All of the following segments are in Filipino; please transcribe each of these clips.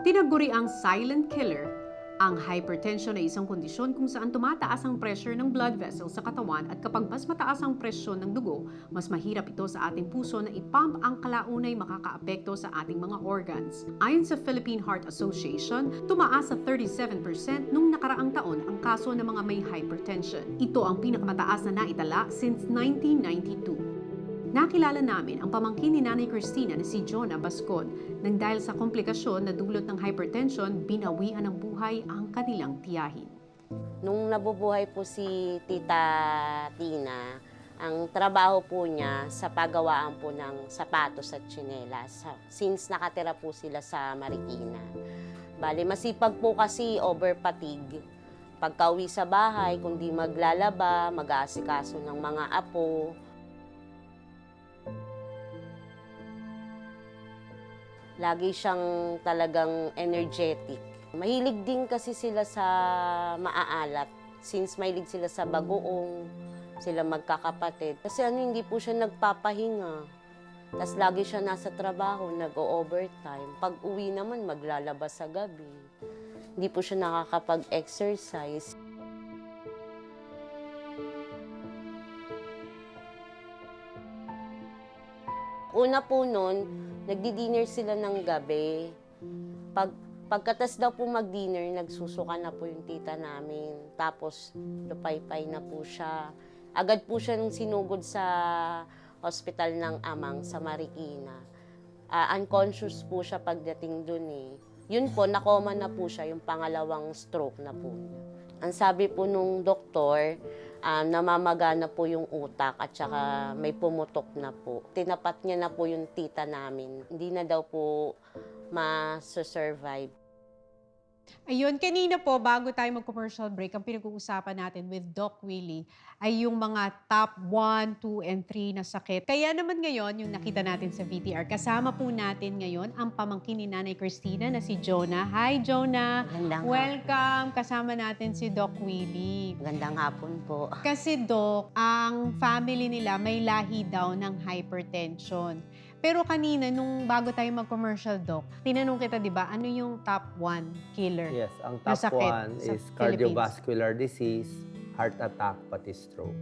Tinaguri ang silent killer. Ang hypertension ay isang kondisyon kung saan tumataas ang pressure ng blood vessels sa katawan at kapag mas mataas ang presyon ng dugo, mas mahirap ito sa ating puso na ipump ang kalaunay makakaapekto sa ating mga organs. Ayon sa Philippine Heart Association, tumaas sa 37% nung nakaraang taon ang kaso ng mga may hypertension. Ito ang pinakamataas na naitala since 1992. Nakilala namin ang pamangkin ni Nanay Cristina na si Jonah Bascon nang dahil sa komplikasyon na dulot ng hypertension, binawian ng buhay ang kanilang tiyahin. Nung nabubuhay po si Tita Tina, ang trabaho po niya sa paggawaan po ng sapatos at tsinelas. Since nakatira po sila sa Marikina. Bali, masipag po kasi over fatigue. Pagka-uwi sa bahay, kundi maglalaba, mag-aasikaso ng mga apo. Lagi siyang talagang energetic. Mahilig din kasi sila sa maaalat. Since mahilig sila sa bagoong, sila magkakapatid. Kasi hindi po siya nagpapahinga. Tapos lagi siya nasa trabaho, nag-o-overtime. Pag uwi naman, maglalaba sa gabi. Hindi po siya nakakapag-exercise. Una po noon, nagdi-dinner sila ng gabi. Pagkatas daw po mag-dinner, nagsusuka na po yung tita namin. Tapos, lupay-pay na po siya. Agad po siya nung sinugod sa hospital ng Amang sa Marikina. Unconscious po siya pagdating dun eh. Yun po, nakoma na po siya, yung pangalawang stroke na po niya. Ang sabi po nung doktor, namamagana po yung utak at saka may pumutok na po. Tinapat niya na po yung tita namin. Hindi na daw po ma-survive. Ayun, kanina po, bago tayo mag-commercial break, ang pinag-uusapan natin with Doc Willie ay yung mga top 1, 2, and 3 na sakit. Kaya naman ngayon, yung nakita natin sa VTR, kasama po natin ngayon ang pamangkin ni Nanay Cristina na si Jonah. Hi, Jonah! Magandang Welcome! Kasama natin si Doc Willie. Magandang hapon po. Kasi Doc, ang family nila may lahi daw ng hypertension. Pero kanina, nung bago tayo mag-commercial, Doc, tinanong kita, di ba, ano yung top 1 killer? Yes, ang na top sakit one sa is Philippines? cardiovascular disease, heart attack, pati stroke.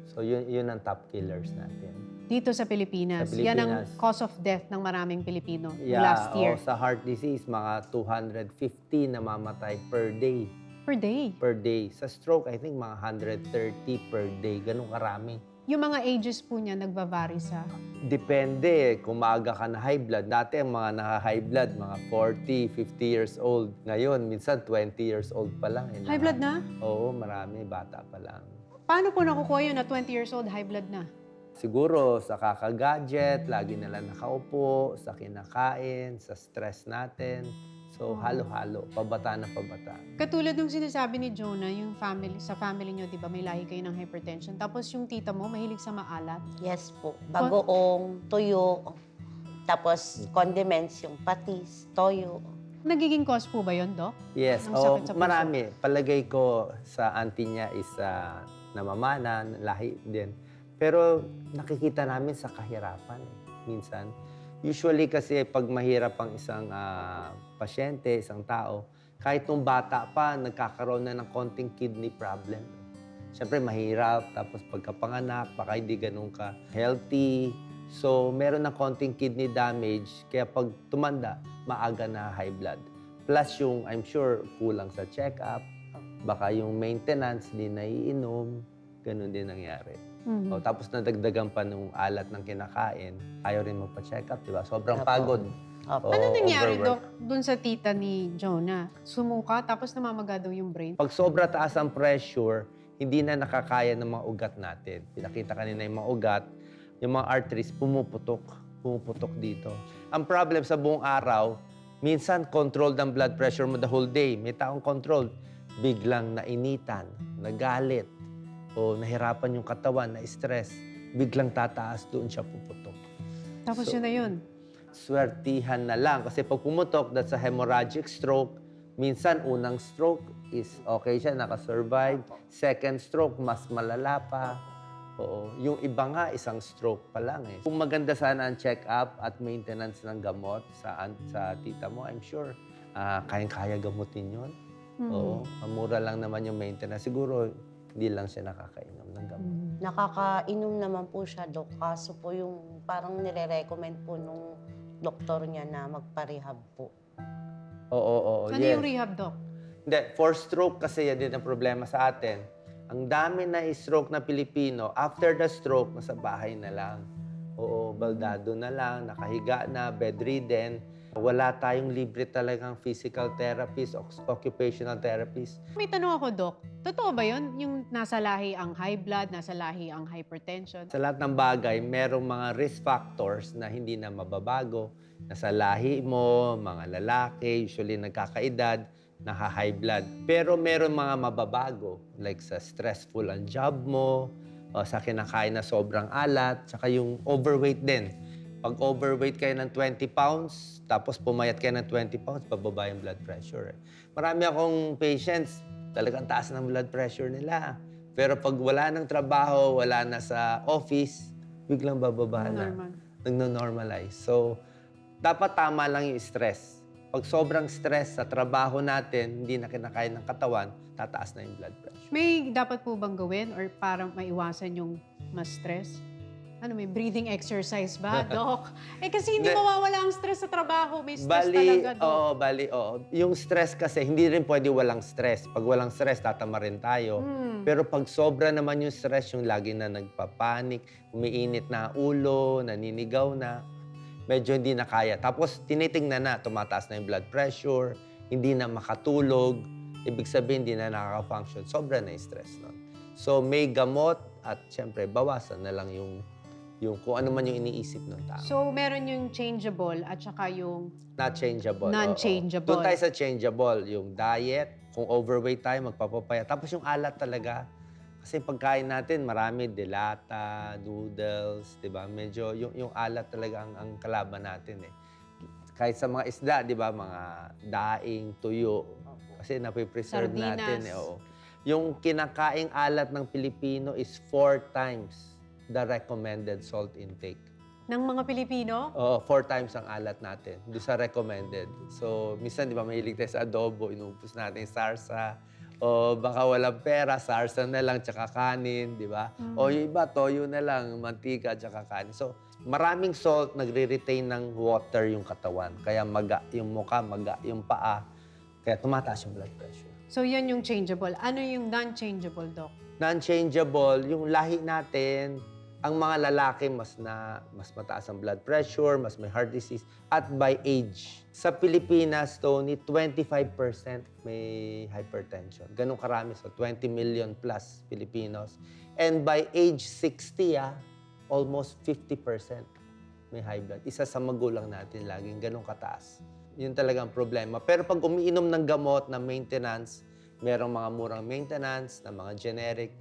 So yun ang top killers natin. Dito sa Pilipinas. Sa Yan ang Pilipinas. cause of death ng maraming Pilipino Yeah, last year. sa heart disease, mga 250 namamatay per day. Per day. Per day. Sa stroke, I think mga 130 per day. Ganun karami. Yung mga ages po niya nagva-vary sa... Depende kung maaga ka na high blood. Dati ang mga naka-high blood, mga 40, 50 years old. Ngayon, minsan 20 years old pa lang. High blood na? Oo, marami. Bata pa lang. Paano po nakukuha yun na 20 years old, high blood na? Siguro sa kaka-gadget, lagi nila nakaupo, sa kinakain, sa stress natin. So, halo-halo, pabata na pabata. Katulad nung sinasabi ni Jonah, yung family, sa family niyo, di ba, may lahi kayo ng hypertension. Tapos yung tita mo, mahilig sa maalat. Yes po. Bagoong, tuyo, tapos condiments, yung patis, toyo. Nagiging cause po ba yun, Doc? Yes, Ng sakit sa puso? marami. Palagay ko sa auntie niya is namamana, lahi din. Pero nakikita namin sa kahirapan minsan. Usually kasi pag mahirap ang isang pasyente, isang tao, kahit nung bata pa, nagkakaroon na ng konting kidney problem. Siyempre mahirap, tapos pagkapanganak, baka hindi ganun ka healthy. So meron ng konting kidney damage, kaya pag tumanda, maaga na high blood. Plus yung, I'm sure, kulang sa check-up, baka yung maintenance, di naiinom, ganun din nangyari. Mhm. O, tapos nadagdagan pa nung alat ng kinakain, ayaw rin magpa-check up, di ba? Sobrang Opo. pagod. Opo. Oo, Ano nangyari, overwork. Doc, dun sa tita ni Jonah? Sumuka, tapos namamaga daw yung brain? Pag sobra taas ang pressure, hindi na nakakaya ng mga ugat natin. Pinakita kanina yung mga ugat, yung mga arteries, pumuputok dito. Ang problem sa buong araw, minsan controlled ang blood pressure mo the whole day. May taong controlled, biglang nainitan, nagalit, o nahirapan yung katawan, na-stress, biglang tataas, doon siya puputok. Tapos So, yun na yun. Swertihan na lang. Kasi pag pumutok, that's a hemorrhagic stroke. Minsan, unang stroke is okay siya, nakasurvive. Second stroke, mas malala pa. Oo. Yung iba nga, isang stroke pa lang eh. Kung maganda sana ang check-up at maintenance ng gamot sa tita mo, I'm sure kayang-kaya gamutin yun. Oo, mura lang naman yung maintenance. Siguro, hindi lang siya nakakainom ng gamot. Nakakainom naman po siya, Dok. Kaso po yung parang nire-recommend po nung doktor niya na magpa-rehab po. Oo, Ano yes. yung rehab, Doc? Hindi, for stroke kasi yan din ang problema sa atin. Ang dami na stroke na Pilipino, after the stroke, nasa bahay na lang. Oo, baldado na lang, nakahiga na, bedridden. Wala tayong libre talagang physical therapist, occupational therapist. May tanong ako, Doc. Totoo ba yun? Yung nasa lahi ang high blood, nasa lahi ang hypertension? Sa lahat ng bagay, merong mga risk factors na hindi na mababago. Nasa lahi mo, mga lalaki, usually nagkakaedad, naka-high blood. Pero meron mga mababago, like sa stressful ang job mo, o sa kinakain na sobrang alat, tsaka yung overweight din. Pag overweight kayo ng 20 pounds, tapos pumayat kayo ng 20 pounds, bababa yung blood pressure. Marami akong patients, talagang taas ng blood pressure nila. Pero pag wala ng trabaho, wala na sa office, biglang bababa na. Normal. Nagno-normalize. So, dapat tama lang yung stress. Pag sobrang stress sa trabaho natin, hindi na kinakain ng katawan, tataas na yung blood pressure. May dapat po bang gawin or para maiwasan yung mas stress? Ano, may breathing exercise ba, Doc? Kasi hindi Hindi. mawawala ang stress sa trabaho. May stress talaga, Doc. Oo. Yung stress kasi, hindi rin pwede walang stress. Pag walang stress, tatama rin tayo. Pero pag sobra naman yung stress, yung lagi na nagpapanik, umiinit na ulo, naninigaw na, medyo hindi na kaya. Tapos tinitingnan na, tumataas na yung blood pressure, hindi na makatulog, ibig sabihin hindi na nakaka-function. Sobra na yung stress nun. So may gamot at syempre bawasan na lang yung kung ano man yung iniisip ng tao. So, meron yung changeable at saka yung Not changeable. non-changeable. Doon tayo sa changeable. Yung diet, kung overweight tayo, magpapapaya. Tapos yung alat talaga. Kasi pagkain natin, marami delata, noodles, di ba? Medyo yung alat talaga ang kalaban natin eh. Kahit sa mga isda, di ba? Mga daing, tuyo. Kasi napipreserve Sardinas. natin eh. Oo. Yung kinakaing alat ng Pilipino is 4 times the recommended salt intake. ng mga Pilipino? Oo, 4 times ang alat natin doon sa recommended. So, minsan, di ba, mahilig tayo sa adobo, inubos natin yung sarsa. O baka walang pera, sarsa na lang, tsaka kanin, di ba? O yung iba, toyo na lang, mantika, tsaka kanin. So, maraming salt, nagre-retain ng water yung katawan. Kaya maga yung mukha, maga yung paa. Kaya tumataas yung blood pressure. So, yan yung changeable. Ano yung non-changeable, Doc? Non-changeable, yung lahi natin, ang mga lalaki mas mataas ang blood pressure, mas may heart disease, at by age. Sa Pilipinas, Tony, 25% may hypertension. Ganun karami. So, 20 million plus Filipinos. And by age 60, almost 50% may high blood. Isa sa magulang natin laging ganun kataas. Yun talagang problema. Pero pag umiinom ng gamot na maintenance, merong mga murang maintenance na mga generic,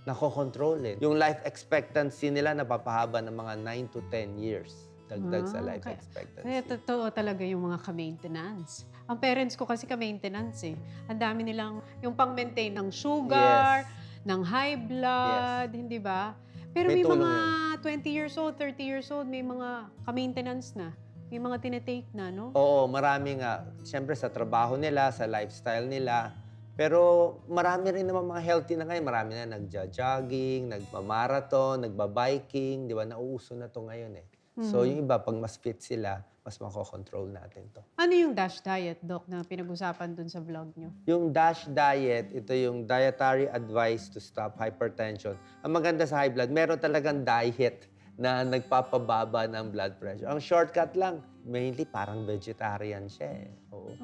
nakokontrol eh. Yung life expectancy nila napapahaba ng mga 9 to 10 years. Dagdag sa life Okay. expectancy. Kaya totoo talaga yung mga ka-maintenance. Ang parents ko kasi ka-maintenance eh. Ang dami nilang yung pang-maintain ng sugar, ng high blood, hindi ba? Pero May may tulong mga 20 years old, 30 years old, may mga ka-maintenance na. May mga tinetake na, no? Oo, marami nga. Siyempre sa trabaho nila, sa lifestyle nila. Pero marami rin naman mga healthy na ngayon. Marami na nagja-jogging, nagmamarathon, nagbabiking. Di ba? Nauuso na to ngayon eh. So yung iba, pag mas fit sila, mas makokontrol natin to. Ano yung DASH diet, Doc, na pinag-usapan dun sa vlog nyo? Yung DASH diet, ito yung Dietary Advice to Stop Hypertension. Ang maganda sa high blood, meron talagang diet na nagpapababa ng blood pressure. Ang shortcut lang, mainly parang vegetarian siya eh. Oo.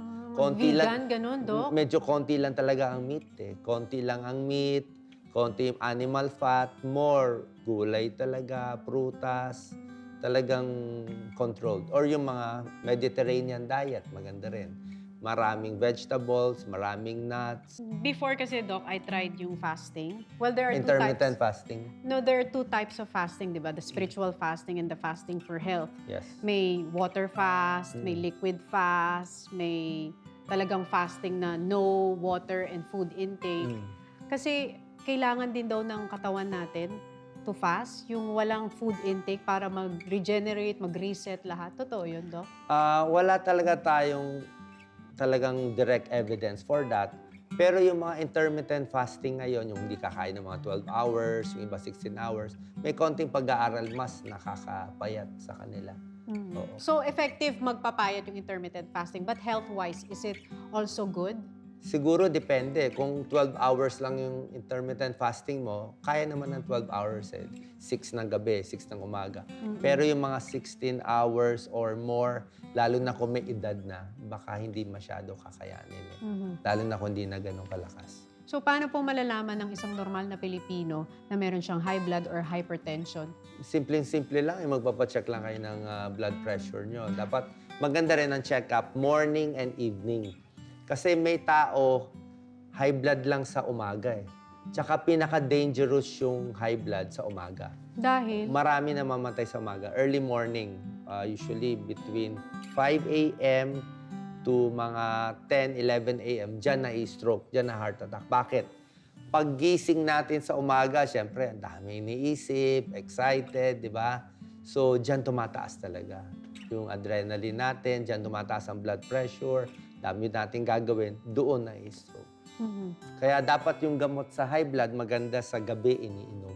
Vegan, ganun, Doc? Medyo konti lang talaga ang meat eh. Konti lang ang meat, konti yung animal fat, more gulay talaga, prutas, talagang controlled. Or yung mga Mediterranean diet, maganda rin. Maraming vegetables, maraming nuts. Before kasi, Doc, I tried yung fasting. Well, there are Intermittent two types. fasting. No, there are 2 types of fasting, di ba? The spiritual fasting and the fasting for health. Yes. May water fast, may liquid fast, may talagang fasting na no water and food intake. Kasi kailangan din daw ng katawan natin to fast, yung walang food intake para mag-regenerate, mag-reset lahat. Totoo yun, Doc? Wala talaga tayong talagang direct evidence for that. Pero yung mga intermittent fasting ngayon, yung hindi kakain ng mga 12 hours, yung iba 16 hours, may konting pag-aaral mas nakakapayat sa kanila. Oo. So, effective magpapayat yung intermittent fasting. But health-wise, is it also good? Siguro depende. Kung 12 hours lang yung intermittent fasting mo, kaya naman ng 12 hours eh. 6 ng gabi, 6 ng umaga. Pero yung mga 16 hours or more, lalo na kung may edad na, baka hindi masyado kakayanin eh. Lalo na kung hindi na ganun kalakas. So, paano po malalaman ng isang normal na Pilipino na meron siyang high blood or hypertension? Simpleng-simple lang, magpapacheck lang kayo ng blood pressure nyo. Dapat maganda rin ang check-up morning and evening. Kasi may tao, high blood lang sa umaga eh. Tsaka pinaka-dangerous yung high blood sa umaga. Dahil? Marami na mamatay sa umaga. Early morning, usually between 5 a.m. to mga 10, 11 a.m. Diyan na i-stroke, diyan na heart attack. Bakit? Paggising natin sa umaga, syempre, ang dami iniisip, excited, di ba? So, diyan tumataas talaga. Yung adrenaline natin, diyan tumataas ang blood pressure, dami natin gagawin, doon na i-stroke. Kaya dapat yung gamot sa high blood, maganda sa gabi iniinom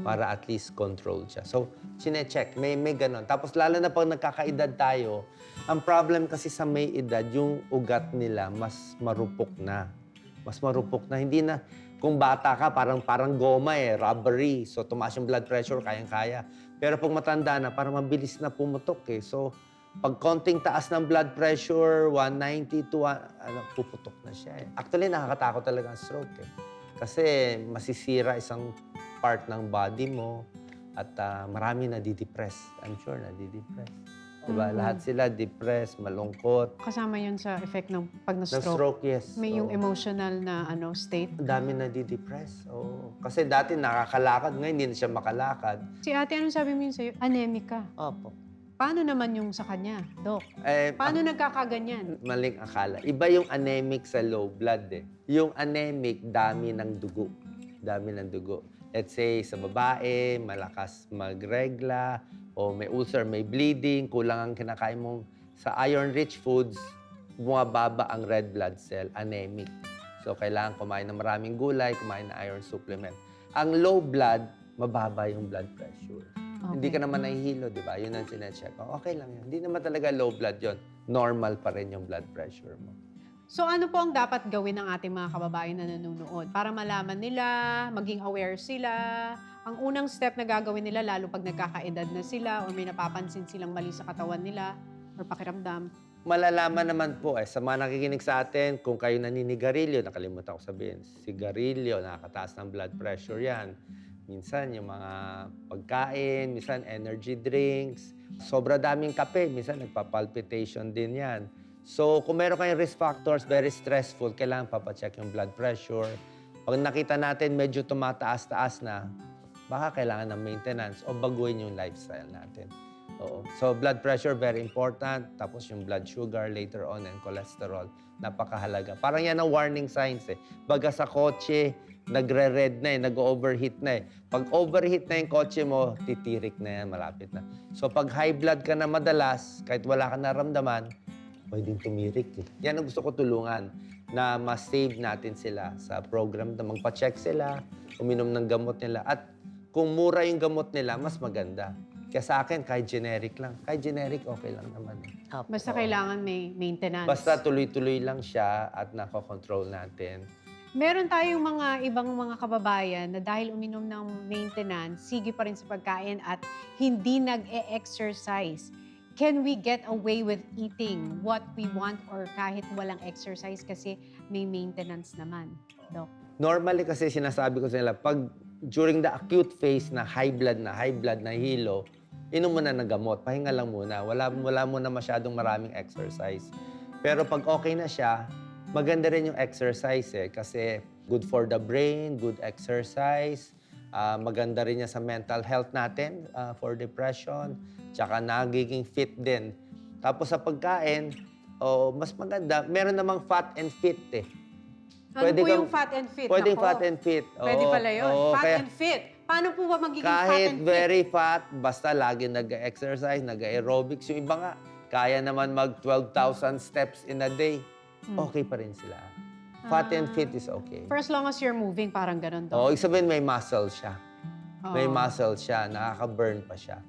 para at least control siya. So, chinecheck, may ganon. Tapos lalo na pag nagkakaedad tayo, ang problem kasi sa may edad, yung ugat nila mas marupok na. Mas marupok na. Hindi na, kung bata ka, parang goma eh, rubbery. So, tumaas yung blood pressure, kayang-kaya. Pero pag matanda na, parang mabilis na pumutok eh. So, pag konting taas ng blood pressure, 190 to, puputok na siya eh. Actually, nakakatakot talaga ang stroke eh. Kasi masisira isang part ng body mo at marami nadidepress. I'm sure nadidepress. Diba? Lahat sila depressed, malungkot. Kasama yun sa effect ng pag na-stroke. Na-stroke, yes. May yung Oo. emotional na state. Ang dami nadidepress. Oo. Kasi dati nakakalakad, ngayon hindi na siya makalakad. Si ate, anong sabi mo yun sa'yo? Anemic ka. Opo. Paano naman yung sa kanya, Doc? Eh, Paano nagkakaganyan? maling akala. Iba yung anemic sa low blood eh. Yung anemic, dami ng dugo. Dami ng dugo. Let's say, sa babae, malakas magregla, o may ulcer, may bleeding, kulang ang kinakain mong sa iron-rich foods, bumababa ang red blood cell, anemic. So, kailangan kumain ng maraming gulay, kumain ng iron supplement. Ang low blood, mababa yung blood pressure. Okay. Hindi ka naman nahihilo, di ba? Yun ang sinecheck. Okay lang yan. Hindi naman talaga low blood yon. Normal pa rin yung blood pressure mo. So ano po ang dapat gawin ng ating mga kababayan na nanonood para malaman nila, maging aware sila? Ang unang step na gagawin nila, lalo pag nagkakaedad na sila or may napapansin silang mali sa katawan nila or pakiramdam. Malalaman naman po sa mga nakikinig sa atin, kung kayo naninigarilyo, nakalimutan ko sabihin, sigarilyo, nakakataas ng blood pressure yan. Minsan yung mga pagkain, minsan energy drinks, sobra daming kape, minsan nagpa-palpitation din yan. So kung meron kayong risk factors, very stressful, kailangan papacheck yung blood pressure. Pag nakita natin medyo tumataas-taas na, baka kailangan ng maintenance o baguhin yung lifestyle natin. Oo. So blood pressure, very important. Tapos yung blood sugar later on and cholesterol, napakahalaga. Parang yan ang warning signs eh. Baga sa kotse, nagre-red na nag-overheat na Pag overheat na yung kotse mo, titirik na yan, malapit na. So pag high blood ka na madalas, kahit wala ka naramdaman, pwedeng tumirik eh. Yan ang gusto ko tulungan, na ma-save natin sila sa program na magpa-check sila, uminom ng gamot nila. At kung mura yung gamot nila, mas maganda. Kaya sa akin, kahit generic lang. Kahit generic, okay lang naman. Opo. Basta kailangan may maintenance. Basta tuloy-tuloy lang siya at nakokontrol natin. Meron tayong mga ibang mga kababayan na dahil uminom ng maintenance, sige pa rin sa pagkain at hindi nag-e-exercise. Can we get away with eating what we want or kahit walang exercise kasi may maintenance naman, Doc? Normally kasi sinasabi ko sa nila, pag during the acute phase na high blood na hilo, inom mo na ng gamot, pahinga lang muna. Wala muna masyadong maraming exercise. Pero pag okay na siya, maganda rin yung exercise kasi good for the brain, good exercise. Maganda rin niya sa mental health natin for depression. Tsaka nagiging fit din. Tapos sa pagkain, mas maganda. Meron namang fat and fit Ano po yung fat and fit? Pwedeng Nako. fat and fit. Pwede pala yun. Oo, Fat kaya and fit. Paano po ba magiging fat kahit and fit? very fat, basta lagi nag-exercise, nag-aerobics. Yung iba nga, kaya naman mag 12,000 steps in a day. okay pa rin sila. Fat and fit is okay. For as long as you're moving, parang ganun daw. Oo, ibig sabihin may muscle siya. May Oo. muscle siya, nakaka-burn pa siya.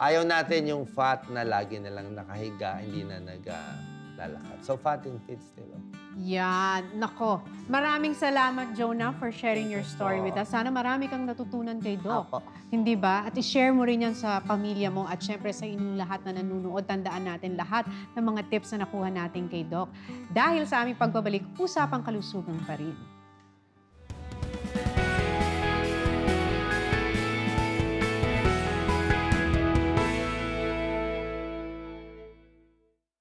Ayaw natin yung fat na lagi na lang nakahiga, hindi na naglalakad. So fat and fit still okay. Yan. Nako. Maraming salamat, Jonah, for sharing your story with us. Sana marami kang natutunan kay Doc. Opo. Hindi ba? At i-share mo rin yan sa pamilya mo at syempre sa inyong lahat na nanonood. Tandaan natin lahat ng mga tips na nakuha natin kay Doc. Dahil sa aming pagbabalik, usapang kalusugan pa rin.